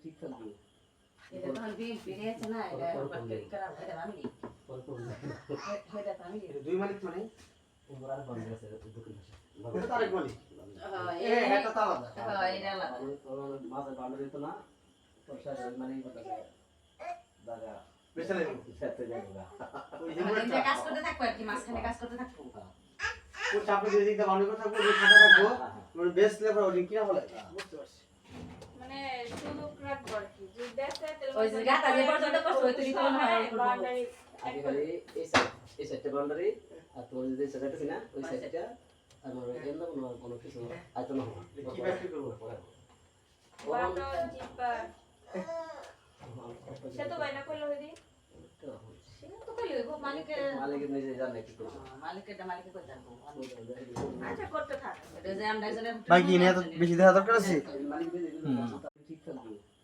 ঠিক থাকবে এটা তখন বিল ফিরে আছে না এটা বাটকারি করা এটা আমি নি এটা আমি নি দুই মালিক মানে ওমরার বন্ধ আছে দোকান আছে এটা তারেক মালিক হ্যাঁ এটা তো আলাদা হ্যাঁ এটা আলাদা মাঝে বান্ডার দিত না তোর সাথে মানে দাদা বেশি নেই সাথে যাইবা ওই এটা কাজ করতে থাকবো আর কি মাঝখানে কাজ করতে থাকবো ও চাপে দিয়ে দিতে বাউন্ডারি কথা থাকবো ওই খাতা থাকবো মানে বেস্ট লেবার ওই কিনা বলে বুঝতে পারছি মানে শুধু রাখবো আর কি যদি দেখতে ওই যে গাতা যে পর্যন্ত করছো ওই তৈরি করতে হয় বাউন্ডারি আগে খালি এই সাইডটা বাউন্ডারি আর তোর যদি সাইডটা আছে না ওই সাইডটা আমার এন্ড কোনো কিছু আইতো না কি ব্যাখ্যা করবো বাটো জিপা সে তো বাইনা করলো হইদি সেটা তো কইলে হইবো মালিকের মালিকের নিজে জানে কি করবে মালিকেরটা মালিকে কই জানবো আচ্ছা করতে থাক এটা যে আমরা একজনের ভাই কি নিয়ে এত বেশি দেখা দরকার আছে মালিক নিজে ঠিক থাকবে